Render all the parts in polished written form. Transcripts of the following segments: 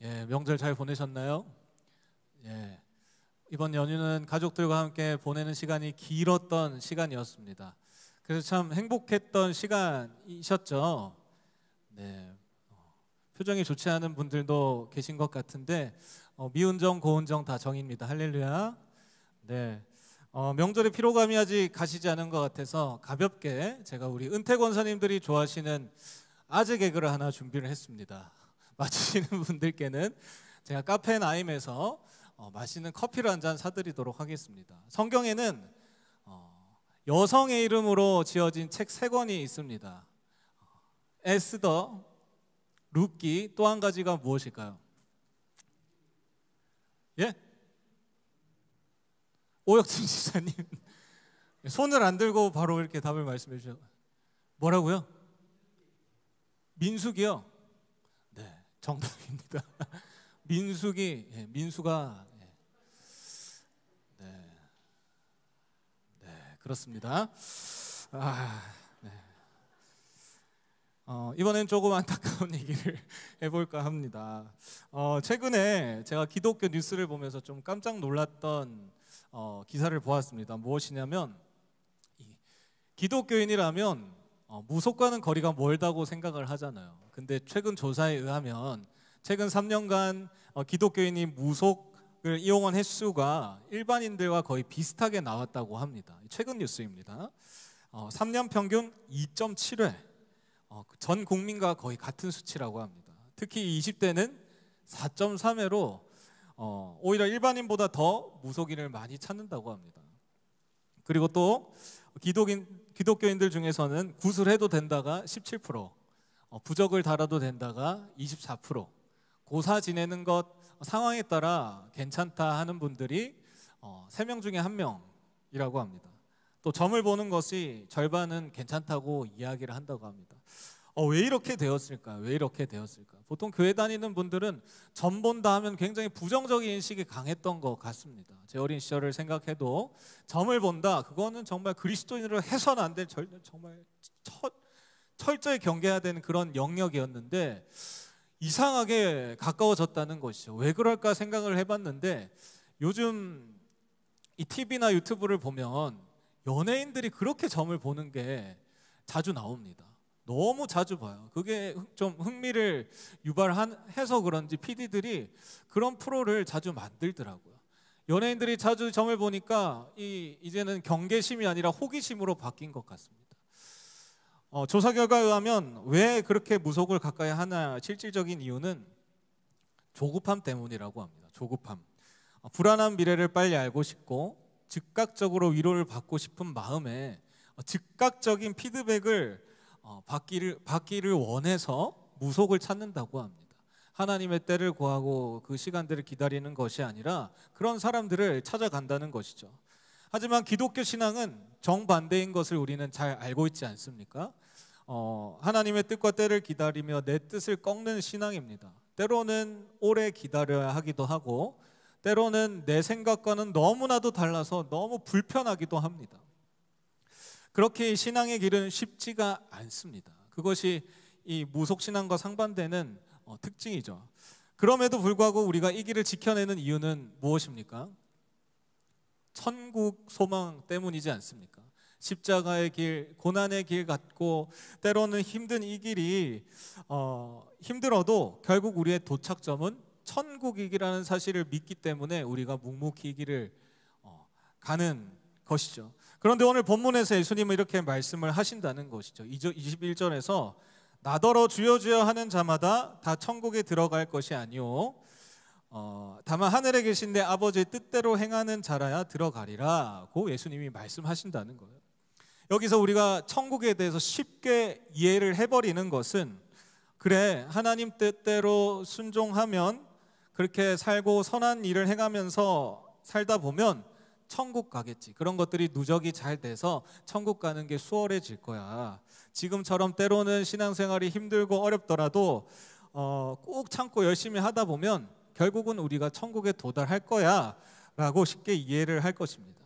예, 명절 잘 보내셨나요? 예, 이번 연휴는 가족들과 함께 보내는 시간이 길었던 시간이었습니다. 그래서 참 행복했던 시간이셨죠? 네, 표정이 좋지 않은 분들도 계신 것 같은데 미운 정, 고운 정 다 정입니다. 할렐루야. 네, 명절의 피로감이 아직 가시지 않은 것 같아서 가볍게 제가 우리 은퇴 권사님들이 좋아하시는 아재 개그를 하나 준비를 했습니다. 맞추시는 분들께는 제가 카페나임에서 맛있는 커피를 한 잔 사드리도록 하겠습니다. 성경에는 여성의 이름으로 지어진 책 3권이 있습니다. 에스더, 룻기, 또 한 가지가 무엇일까요? 예? 오혁진 지사님 손을 안 들고 바로 이렇게 답을 말씀해 주셔서 뭐라고요? 민수기요? 네, 정답입니다. 민수기, 예, 민수가 네, 네, 그렇습니다. 네. 이번엔 조금 안타까운 얘기를 해볼까 합니다. 최근에 제가 기독교 뉴스를 보면서 좀 깜짝 놀랐던 기사를 보았습니다. 무엇이냐면 기독교인이라면 무속과는 거리가 멀다고 생각을 하잖아요. 근데 최근 조사에 의하면 최근 3년간 기독교인이 무속을 이용한 횟수가 일반인들과 거의 비슷하게 나왔다고 합니다. 최근 뉴스입니다. 3년 평균 2.7회, 전 국민과 거의 같은 수치라고 합니다. 특히 20대는 4.3회로 오히려 일반인보다 더 무속인을 많이 찾는다고 합니다. 그리고 또 기독교인들 중에서는 구술해도 된다가 17%, 부적을 달아도 된다가 24%, 고사 지내는 것 상황에 따라 괜찮다 하는 분들이 3명 중에 1명이라고 합니다. 또 점을 보는 것이 절반은 괜찮다고 이야기를 한다고 합니다. 왜 이렇게 되었을까? 왜 이렇게 되었을까? 보통 교회 다니는 분들은 점 본다 하면 굉장히 부정적인 인식이 강했던 것 같습니다. 제 어린 시절을 생각해도 점을 본다, 그거는 정말 그리스도인으로 해서는 안 될 정말 철저히 경계해야 되는 그런 영역이었는데 이상하게 가까워졌다는 것이죠. 왜 그럴까 생각을 해봤는데 요즘 이 TV나 유튜브를 보면 연예인들이 그렇게 점을 보는 게 자주 나옵니다. 너무 자주 봐요. 그게 좀 흥미를 유발해서 그런지 PD들이 그런 프로를 자주 만들더라고요. 연예인들이 자주 점을 보니까 이제는 경계심이 아니라 호기심으로 바뀐 것 같습니다. 조사 결과에 의하면 왜 그렇게 무속을 가까이 하나 실질적인 이유는 조급함 때문이라고 합니다. 조급함. 불안한 미래를 빨리 알고 싶고 즉각적으로 위로를 받고 싶은 마음에 즉각적인 피드백을 받기를 원해서 무속을 찾는다고 합니다. 하나님의 때를 구하고 그 시간들을 기다리는 것이 아니라 그런 사람들을 찾아간다는 것이죠. 하지만 기독교 신앙은 정반대인 것을 우리는 잘 알고 있지 않습니까? 하나님의 뜻과 때를 기다리며 내 뜻을 꺾는 신앙입니다. 때로는 오래 기다려야 하기도 하고 때로는 내 생각과는 너무나도 달라서 너무 불편하기도 합니다. 그렇게 신앙의 길은 쉽지가 않습니다. 그것이 이 무속신앙과 상반되는 특징이죠. 그럼에도 불구하고 우리가 이 길을 지켜내는 이유는 무엇입니까? 천국 소망 때문이지 않습니까? 십자가의 길, 고난의 길 같고 때로는 힘든 이 길이 힘들어도 결국 우리의 도착점은 천국이라는 사실을 믿기 때문에 우리가 묵묵히 이 길을 가는 것이죠. 그런데 오늘 본문에서 예수님은 이렇게 말씀을 하신다는 것이죠. 21절에서 나더러 주여 주여 하는 자마다 다 천국에 들어갈 것이 아니오 다만 하늘에 계신 내 아버지의 뜻대로 행하는 자라야 들어가리라고 예수님이 말씀하신다는 거예요. 여기서 우리가 천국에 대해서 쉽게 이해를 해버리는 것은 그래 하나님 뜻대로 순종하면 그렇게 살고 선한 일을 행하면서 살다 보면 천국 가겠지. 그런 것들이 누적이 잘 돼서 천국 가는 게 수월해질 거야. 지금처럼 때로는 신앙생활이 힘들고 어렵더라도 꼭 참고 열심히 하다 보면 결국은 우리가 천국에 도달할 거야 라고 쉽게 이해를 할 것입니다.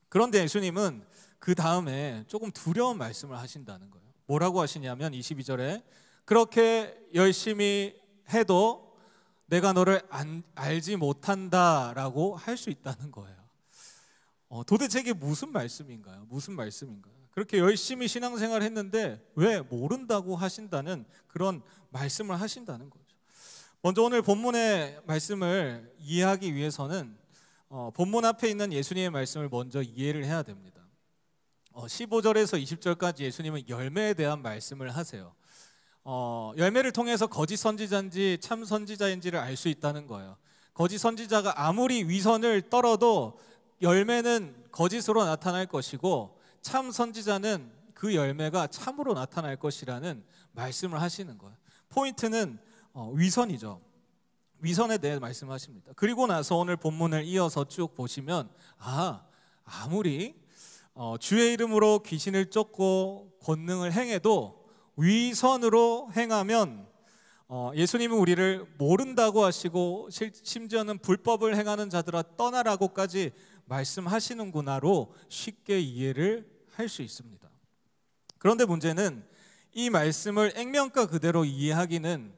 그런데 예수님은 그 다음에 조금 두려운 말씀을 하신다는 거예요. 뭐라고 하시냐면 22절에 그렇게 열심히 해도 내가 너를 알지 못한다라고 할 수 있다는 거예요. 도대체 이게 무슨 말씀인가요? 무슨 말씀인가요? 그렇게 열심히 신앙생활을 했는데 왜 모른다고 하신다는 그런 말씀을 하신다는 거죠. 먼저 오늘 본문의 말씀을 이해하기 위해서는 본문 앞에 있는 예수님의 말씀을 먼저 이해를 해야 됩니다. 15절에서 20절까지 예수님은 열매에 대한 말씀을 하세요. 열매를 통해서 거짓 선지자인지 참 선지자인지를 알 수 있다는 거예요. 거짓 선지자가 아무리 위선을 떨어도 열매는 거짓으로 나타날 것이고 참 선지자는 그 열매가 참으로 나타날 것이라는 말씀을 하시는 거예요. 포인트는 위선이죠. 위선에 대해 말씀하십니다. 그리고 나서 오늘 본문을 이어서 쭉 보시면 아무리 주의 이름으로 귀신을 쫓고 권능을 행해도 위선으로 행하면 예수님은 우리를 모른다고 하시고 심지어는 불법을 행하는 자들아 떠나라고까지 말씀하시는구나로 쉽게 이해를 할 수 있습니다. 그런데 문제는 이 말씀을 액면가 그대로 이해하기는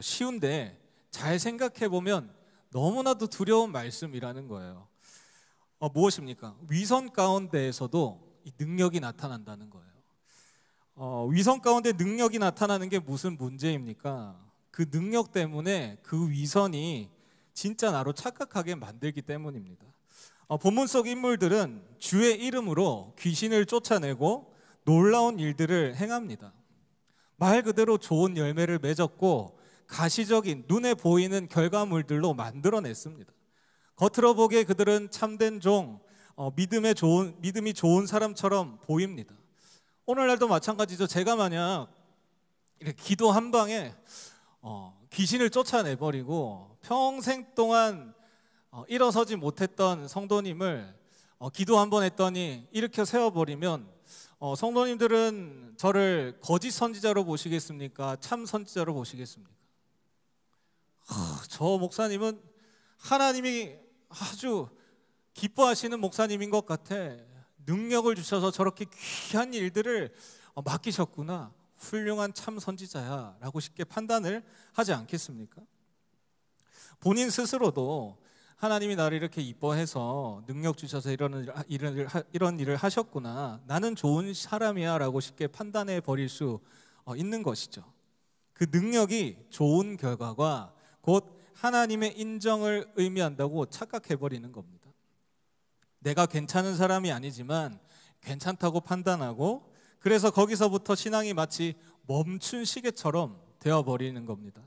쉬운데 잘 생각해 보면 너무나도 두려운 말씀이라는 거예요. 무엇입니까? 위선 가운데에서도 이 능력이 나타난다는 거예요. 위선 가운데 능력이 나타나는 게 무슨 문제입니까? 그 능력 때문에 그 위선이 진짜 나로 착각하게 만들기 때문입니다. 본문 속 인물들은 주의 이름으로 귀신을 쫓아내고 놀라운 일들을 행합니다. 말 그대로 좋은 열매를 맺었고 가시적인 눈에 보이는 결과물들로 만들어냈습니다. 겉으로 보기에 그들은 참된 종, 믿음이 좋은 사람처럼 보입니다. 오늘날도 마찬가지죠. 제가 만약 이렇게 기도 한 방에 귀신을 쫓아내버리고 평생 동안 일어서지 못했던 성도님을 기도 한 번 했더니 일으켜 세워버리면 성도님들은 저를 거짓 선지자로 보시겠습니까? 참 선지자로 보시겠습니까? 저 목사님은 하나님이 아주 기뻐하시는 목사님인 것 같아. 능력을 주셔서 저렇게 귀한 일들을 맡기셨구나. 훌륭한 참 선지자야 라고 쉽게 판단을 하지 않겠습니까? 본인 스스로도 하나님이 나를 이렇게 이뻐해서 능력 주셔서 이런 일을 하셨구나. 나는 좋은 사람이야 라고 쉽게 판단해 버릴 수 있는 것이죠. 그 능력이 좋은 결과가 곧 하나님의 인정을 의미한다고 착각해 버리는 겁니다. 내가 괜찮은 사람이 아니지만 괜찮다고 판단하고 그래서 거기서부터 신앙이 마치 멈춘 시계처럼 되어버리는 겁니다.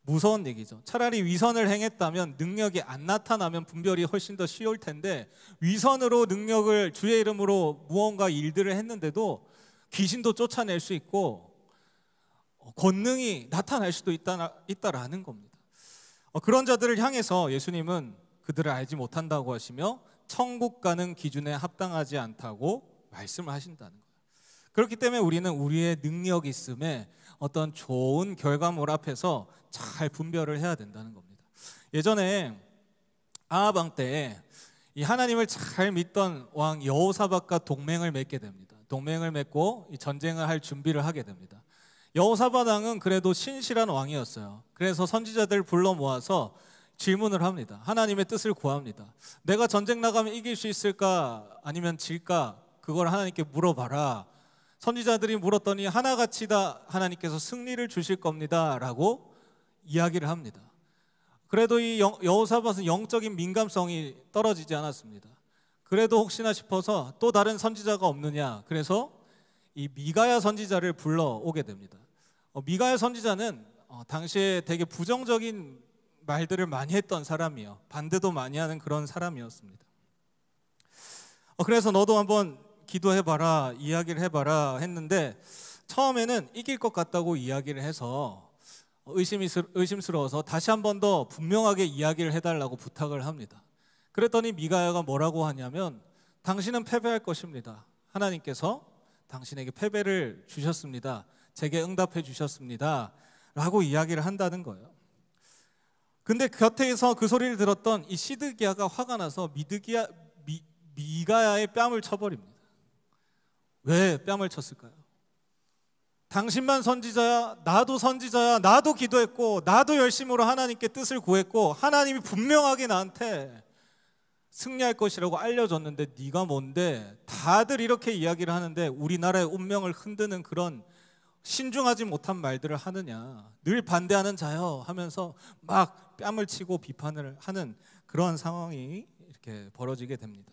무서운 얘기죠. 차라리 위선을 행했다면 능력이 안 나타나면 분별이 훨씬 더 쉬울 텐데 위선으로 능력을 주의 이름으로 무언가 일들을 했는데도 귀신도 쫓아낼 수 있고 권능이 나타날 수도 있다라는 겁니다. 그런 자들을 향해서 예수님은 그들을 알지 못한다고 하시며 천국 가는 기준에 합당하지 않다고 말씀을 하신다는 거예요. 그렇기 때문에 우리는 우리의 능력 있음에 어떤 좋은 결과물 앞에서 잘 분별을 해야 된다는 겁니다. 예전에 아합 왕 때 이 하나님을 잘 믿던 왕 여호사밧과 동맹을 맺게 됩니다. 동맹을 맺고 이 전쟁을 할 준비를 하게 됩니다. 여호사밧 왕은 그래도 신실한 왕이었어요. 그래서 선지자들 불러 모아서 질문을 합니다. 하나님의 뜻을 구합니다. 내가 전쟁 나가면 이길 수 있을까 아니면 질까 그걸 하나님께 물어봐라. 선지자들이 물었더니 하나같이 다 하나님께서 승리를 주실 겁니다 라고 이야기를 합니다. 그래도 이 여호사밧은 영적인 민감성이 떨어지지 않았습니다. 그래도 혹시나 싶어서 또 다른 선지자가 없느냐 그래서 이 미가야 선지자를 불러오게 됩니다. 미가야 선지자는 당시에 되게 부정적인 말들을 많이 했던 사람이에요. 반대도 많이 하는 그런 사람이었습니다. 그래서 너도 한번 기도해봐라, 이야기를 해봐라 했는데 처음에는 이길 것 같다고 이야기를 해서 의심스러워서 다시 한 번 더 분명하게 이야기를 해달라고 부탁을 합니다. 그랬더니 미가야가 뭐라고 하냐면 당신은 패배할 것입니다. 하나님께서 당신에게 패배를 주셨습니다. 제게 응답해 주셨습니다 라고 이야기를 한다는 거예요. 근데 곁에서 그 소리를 들었던 이 시드기야가 화가 나서 미가야의 뺨을 쳐버립니다. 왜 뺨을 쳤을까요? 당신만 선지자야, 나도 선지자야, 나도 기도했고 나도 열심으로 하나님께 뜻을 구했고 하나님이 분명하게 나한테 승리할 것이라고 알려줬는데 네가 뭔데? 다들 이렇게 이야기를 하는데 우리나라의 운명을 흔드는 그런 신중하지 못한 말들을 하느냐, 늘 반대하는 자여 하면서 막 뺨을 치고 비판을 하는 그런 상황이 이렇게 벌어지게 됩니다.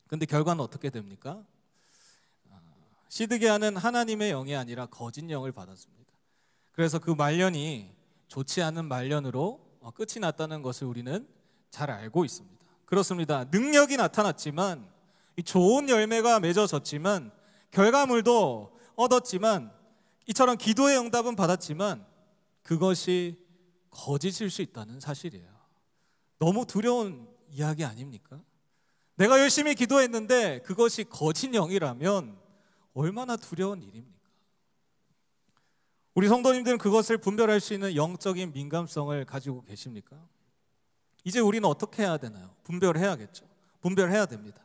근데 결과는 어떻게 됩니까? 시드기야는 하나님의 영이 아니라 거짓 영을 받았습니다. 그래서 그 말년이 좋지 않은 말년으로 끝이 났다는 것을 우리는 잘 알고 있습니다. 그렇습니다. 능력이 나타났지만, 좋은 열매가 맺어졌지만, 결과물도 얻었지만, 이처럼 기도의 응답은 받았지만 그것이 거짓일 수 있다는 사실이에요. 너무 두려운 이야기 아닙니까? 내가 열심히 기도했는데 그것이 거짓 영이라면 얼마나 두려운 일입니까? 우리 성도님들은 그것을 분별할 수 있는 영적인 민감성을 가지고 계십니까? 이제 우리는 어떻게 해야 되나요? 분별해야겠죠. 분별해야 됩니다.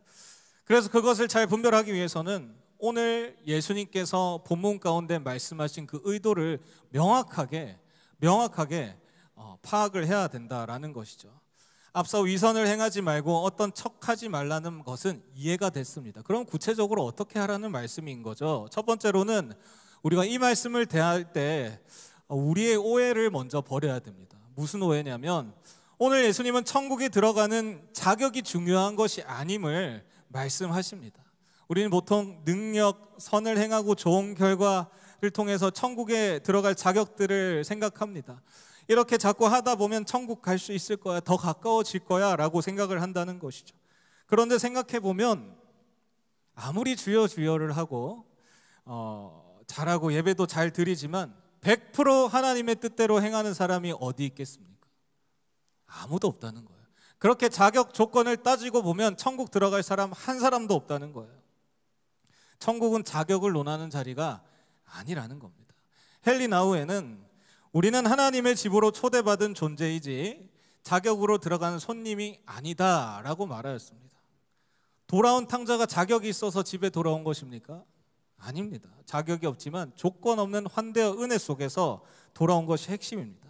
그래서 그것을 잘 분별하기 위해서는 오늘 예수님께서 본문 가운데 말씀하신 그 의도를 명확하게 파악을 해야 된다라는 것이죠. 앞서 위선을 행하지 말고 어떤 척하지 말라는 것은 이해가 됐습니다. 그럼 구체적으로 어떻게 하라는 말씀인 거죠? 첫 번째로는 우리가 이 말씀을 대할 때 우리의 오해를 먼저 버려야 됩니다. 무슨 오해냐면 오늘 예수님은 천국에 들어가는 자격이 중요한 것이 아님을 말씀하십니다. 우리는 보통 능력, 선을 행하고 좋은 결과를 통해서 천국에 들어갈 자격들을 생각합니다. 이렇게 자꾸 하다 보면 천국 갈 수 있을 거야, 더 가까워질 거야 라고 생각을 한다는 것이죠. 그런데 생각해 보면 아무리 주여 주여를 하고 잘하고 예배도 잘 드리지만 100% 하나님의 뜻대로 행하는 사람이 어디 있겠습니까? 아무도 없다는 거예요. 그렇게 자격 조건을 따지고 보면 천국 들어갈 사람 한 사람도 없다는 거예요. 천국은 자격을 논하는 자리가 아니라는 겁니다. 헨리 나우에는 우리는 하나님의 집으로 초대받은 존재이지 자격으로 들어가는 손님이 아니다라고 말하였습니다. 돌아온 탕자가 자격이 있어서 집에 돌아온 것입니까? 아닙니다. 자격이 없지만 조건 없는 환대와 은혜 속에서 돌아온 것이 핵심입니다.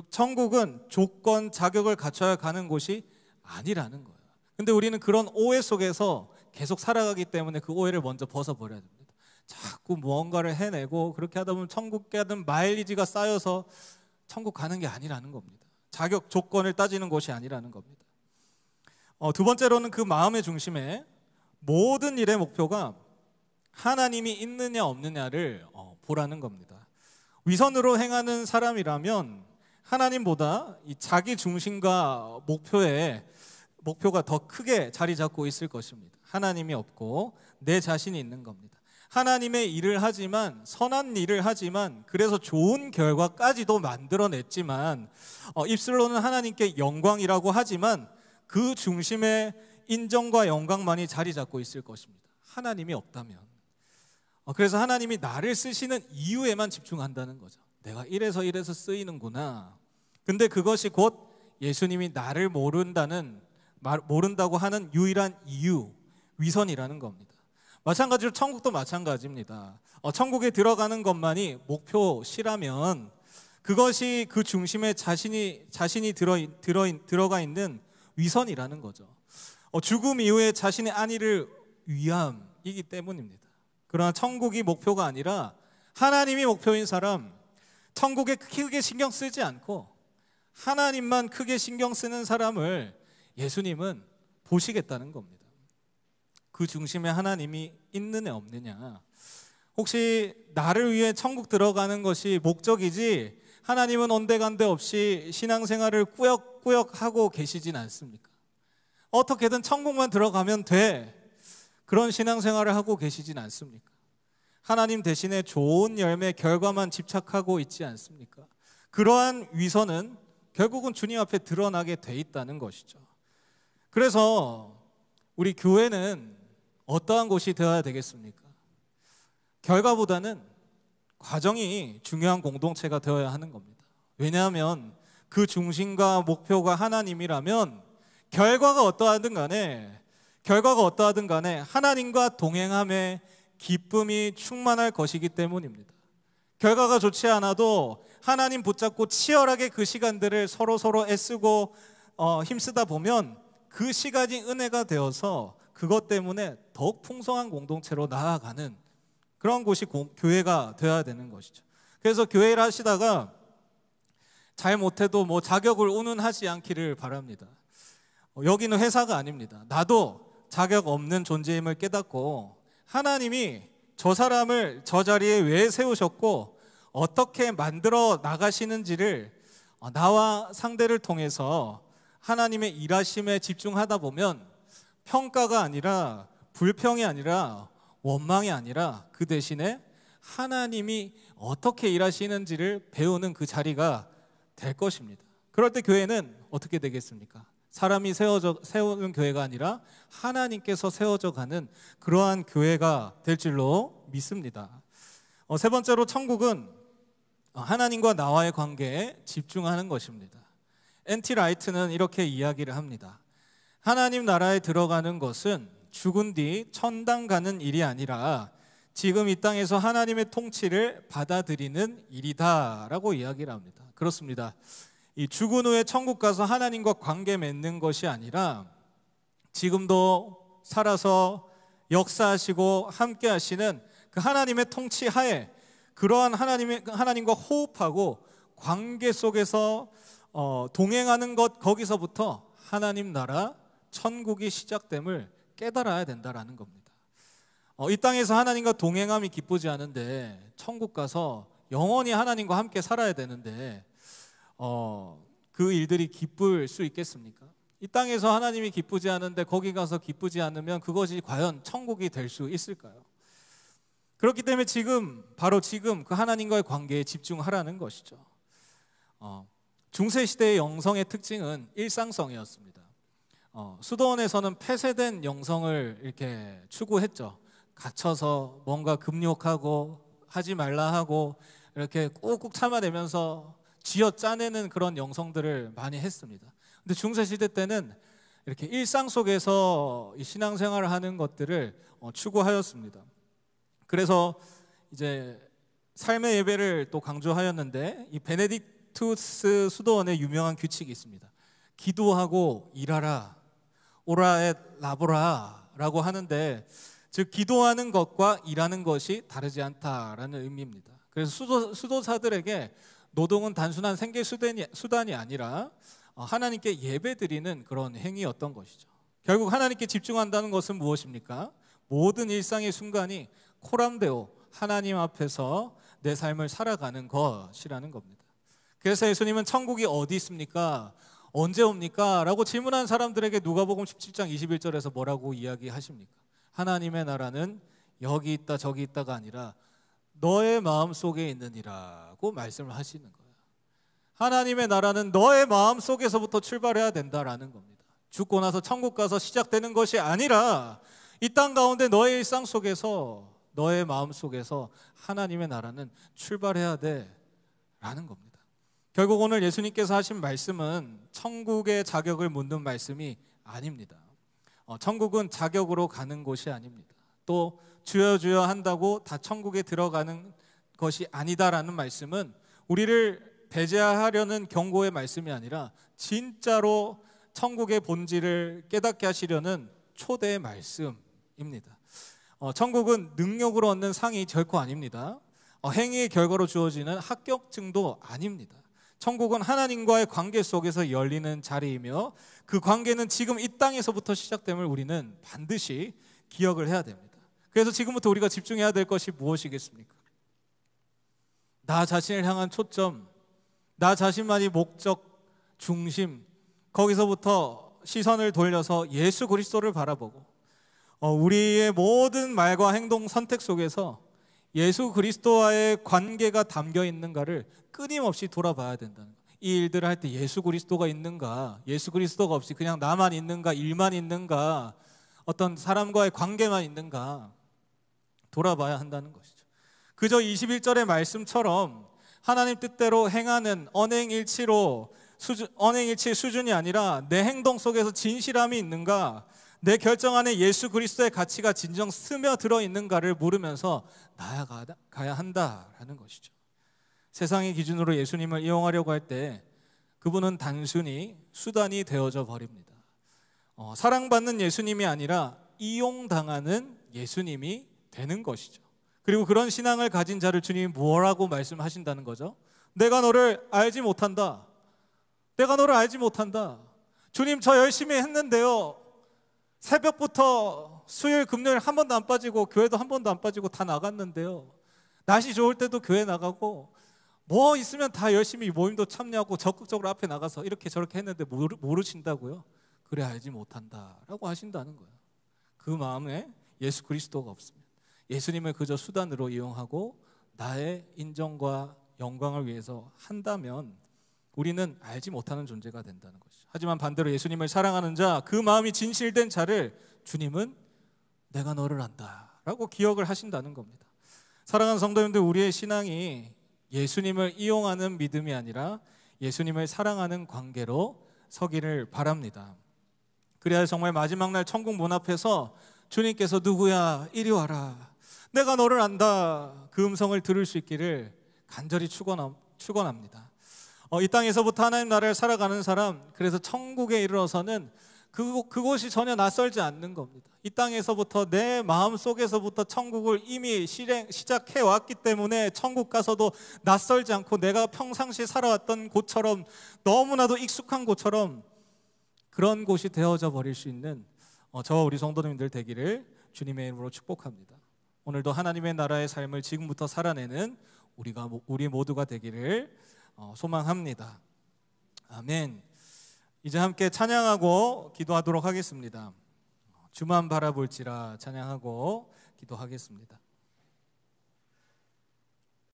천국은 조건, 자격을 갖춰야 가는 곳이 아니라는 거예요. 근데 우리는 그런 오해 속에서 계속 살아가기 때문에 그 오해를 먼저 벗어버려야 됩니다. 자꾸 무언가를 해내고 그렇게 하다 보면 천국 가는 마일리지가 쌓여서 천국 가는 게 아니라는 겁니다. 자격 조건을 따지는 것이 아니라는 겁니다. 두 번째로는 그 마음의 중심에 모든 일의 목표가 하나님이 있느냐 없느냐를 보라는 겁니다. 위선으로 행하는 사람이라면 하나님보다 이 자기 중심과 목표가 더 크게 자리 잡고 있을 것입니다. 하나님이 없고 내 자신이 있는 겁니다. 하나님의 일을 하지만, 선한 일을 하지만, 그래서 좋은 결과까지도 만들어냈지만 입술로는 하나님께 영광이라고 하지만 그 중심에 인정과 영광만이 자리 잡고 있을 것입니다. 하나님이 없다면. 그래서 하나님이 나를 쓰시는 이유에만 집중한다는 거죠. 내가 이래서 쓰이는구나. 근데 그것이 곧 예수님이 나를 모른다고 하는 유일한 이유, 위선이라는 겁니다. 마찬가지로 천국도 마찬가지입니다. 천국에 들어가는 것만이 목표시라면 그것이 그 중심에 자신이 들어가 있는 위선이라는 거죠. 죽음 이후에 자신의 안위를 위함이기 때문입니다. 그러나 천국이 목표가 아니라 하나님이 목표인 사람, 천국에 크게 신경 쓰지 않고 하나님만 크게 신경 쓰는 사람을 예수님은 보시겠다는 겁니다. 그 중심에 하나님이 있느냐 없느냐. 혹시 나를 위해 천국 들어가는 것이 목적이지 하나님은 온데간데 없이 신앙생활을 꾸역꾸역 하고 계시진 않습니까? 어떻게든 천국만 들어가면 돼, 그런 신앙생활을 하고 계시진 않습니까? 하나님 대신에 좋은 열매, 결과만 집착하고 있지 않습니까? 그러한 위선은 결국은 주님 앞에 드러나게 돼 있다는 것이죠. 그래서 우리 교회는 어떠한 곳이 되어야 되겠습니까? 결과보다는 과정이 중요한 공동체가 되어야 하는 겁니다. 왜냐하면 그 중심과 목표가 하나님이라면 결과가 어떠하든 간에 하나님과 동행함에 기쁨이 충만할 것이기 때문입니다. 결과가 좋지 않아도 하나님 붙잡고 치열하게 그 시간들을 서로 애쓰고 힘쓰다 보면 그 시간이 은혜가 되어서 그것 때문에 더욱 풍성한 공동체로 나아가는 그런 곳이 교회가 되어야 되는 것이죠. 그래서 교회를 하시다가 잘 못해도 뭐 자격을 운운하지 않기를 바랍니다. 여기는 회사가 아닙니다. 나도 자격 없는 존재임을 깨닫고 하나님이 저 사람을 저 자리에 왜 세우셨고 어떻게 만들어 나가시는지를 나와 상대를 통해서 하나님의 일하심에 집중하다 보면 평가가 아니라 불평이 아니라 원망이 아니라 그 대신에 하나님이 어떻게 일하시는지를 배우는 그 자리가 될 것입니다. 그럴 때 교회는 어떻게 되겠습니까? 사람이 세우는 교회가 아니라 하나님께서 세워져 가는 그러한 교회가 될 줄로 믿습니다. 세 번째로 천국은 하나님과 나와의 관계에 집중하는 것입니다. N.T. 라이트는 이렇게 이야기를 합니다. 하나님 나라에 들어가는 것은 죽은 뒤 천당 가는 일이 아니라 지금 이 땅에서 하나님의 통치를 받아들이는 일이다라고 이야기를 합니다. 그렇습니다. 이 죽은 후에 천국 가서 하나님과 관계 맺는 것이 아니라 지금도 살아서 역사하시고 함께 하시는 그 하나님의 통치 하에 그러한 하나님과 호흡하고 관계 속에서 동행하는 것, 거기서부터 하나님 나라 천국이 시작됨을 깨달아야 된다라는 겁니다. 이 땅에서 하나님과 동행함이 기쁘지 않은데 천국 가서 영원히 하나님과 함께 살아야 되는데 그 일들이 기쁠 수 있겠습니까? 이 땅에서 하나님이 기쁘지 않은데 거기 가서 기쁘지 않으면 그것이 과연 천국이 될 수 있을까요? 그렇기 때문에 바로 지금 그 하나님과의 관계에 집중하라는 것이죠. 중세시대의 영성의 특징은 일상성이었습니다. 수도원에서는 폐쇄된 영성을 이렇게 추구했죠. 갇혀서 뭔가 금욕하고 하지 말라 하고 이렇게 꾹꾹 참아내면서 쥐어 짜내는 그런 영성들을 많이 했습니다. 근데 중세시대 때는 이렇게 일상 속에서 이 신앙생활을 하는 것들을 추구하였습니다. 그래서 이제 삶의 예배를 또 강조하였는데 이 베네딕투스 수도원의 유명한 규칙이 있습니다. 기도하고 일하라, 오라 엣 라보라 라고 하는데 즉 기도하는 것과 일하는 것이 다르지 않다라는 의미입니다. 그래서 수도사들에게 노동은 단순한 생계 수단이 아니라 하나님께 예배드리는 그런 행위였던 것이죠. 결국 하나님께 집중한다는 것은 무엇입니까? 모든 일상의 순간이 코람데오 하나님 앞에서 내 삶을 살아가는 것이라는 겁니다. 그래서 예수님은 천국이 어디 있습니까? 언제 옵니까? 라고 질문한 사람들에게 누가복음 17장 21절에서 뭐라고 이야기하십니까? 하나님의 나라는 여기 있다 저기 있다가 아니라 너의 마음속에 있느니라고 말씀을 하시는 거예요. 하나님의 나라는 너의 마음속에서부터 출발해야 된다라는 겁니다. 죽고 나서 천국 가서 시작되는 것이 아니라 이 땅 가운데 너의 일상 속에서 너의 마음속에서 하나님의 나라는 출발해야 돼라는 겁니다. 결국 오늘 예수님께서 하신 말씀은 천국의 자격을 묻는 말씀이 아닙니다. 천국은 자격으로 가는 곳이 아닙니다. 또 주여 주여 한다고 다 천국에 들어가는 것이 아니다라는 말씀은 우리를 배제하려는 경고의 말씀이 아니라 진짜로 천국의 본질을 깨닫게 하시려는 초대의 말씀입니다. 천국은 능력으로 얻는 상이 결코 아닙니다. 행위의 결과로 주어지는 합격증도 아닙니다. 천국은 하나님과의 관계 속에서 열리는 자리이며 그 관계는 지금 이 땅에서부터 시작됨을 우리는 반드시 기억을 해야 됩니다. 그래서 지금부터 우리가 집중해야 될 것이 무엇이겠습니까? 나 자신을 향한 초점, 나 자신만이 목적, 중심, 거기서부터 시선을 돌려서 예수 그리스도를 바라보고 우리의 모든 말과 행동, 선택 속에서 예수 그리스도와의 관계가 담겨 있는가를 끊임없이 돌아봐야 된다는 거예요. 이 일들을 할 때 예수 그리스도가 있는가, 예수 그리스도가 없이 그냥 나만 있는가, 일만 있는가, 어떤 사람과의 관계만 있는가 돌아봐야 한다는 것이죠. 그저 21절의 말씀처럼 하나님 뜻대로 행하는 언행일치의 수준이 아니라 내 행동 속에서 진실함이 있는가, 내 결정 안에 예수 그리스도의 가치가 진정 스며들어 있는가를 물으면서 나아가야 한다라는 것이죠. 세상의 기준으로 예수님을 이용하려고 할 때 그분은 단순히 수단이 되어져 버립니다. 사랑받는 예수님이 아니라 이용당하는 예수님이 되는 것이죠. 그리고 그런 신앙을 가진 자를 주님이 뭐라고 말씀하신다는 거죠? 내가 너를 알지 못한다. 내가 너를 알지 못한다. 주님, 저 열심히 했는데요, 새벽부터 수요일 금요일 한 번도 안 빠지고 교회도 한 번도 안 빠지고 다 나갔는데요, 날씨 좋을 때도 교회 나가고 뭐 있으면 다 열심히 모임도 참여하고 적극적으로 앞에 나가서 이렇게 저렇게 했는데 모르신다고요? 그래, 알지 못한다라고 하신다는 거예요. 그 마음에 예수 그리스도가 없습니다. 예수님을 그저 수단으로 이용하고 나의 인정과 영광을 위해서 한다면 우리는 알지 못하는 존재가 된다는 것이죠. 하지만 반대로 예수님을 사랑하는 자, 그 마음이 진실된 자를 주님은 내가 너를 안다라고 기억을 하신다는 겁니다. 사랑하는 성도님들, 우리의 신앙이 예수님을 이용하는 믿음이 아니라 예수님을 사랑하는 관계로 서기를 바랍니다. 그래야 정말 마지막 날 천국 문 앞에서 주님께서 누구야? 이리 와라. 내가 너를 안다. 그 음성을 들을 수 있기를 간절히 축원합니다. 이 땅에서부터 하나님 나라를 살아가는 사람, 그래서 천국에 이르러서는 그곳이 전혀 낯설지 않는 겁니다. 이 땅에서부터 내 마음속에서부터 천국을 이미 시작해 왔기 때문에 천국 가서도 낯설지 않고 내가 평상시에 살아왔던 곳처럼, 너무나도 익숙한 곳처럼 그런 곳이 되어져 버릴 수 있는 저와 우리 성도님들 되기를 주님의 이름으로 축복합니다. 오늘도 하나님의 나라의 삶을 지금부터 살아내는 우리 모두가 되기를 소망합니다. 아멘. 이제 함께 찬양하고 기도하도록 하겠습니다. 주만 바라볼지라 찬양하고 기도하겠습니다.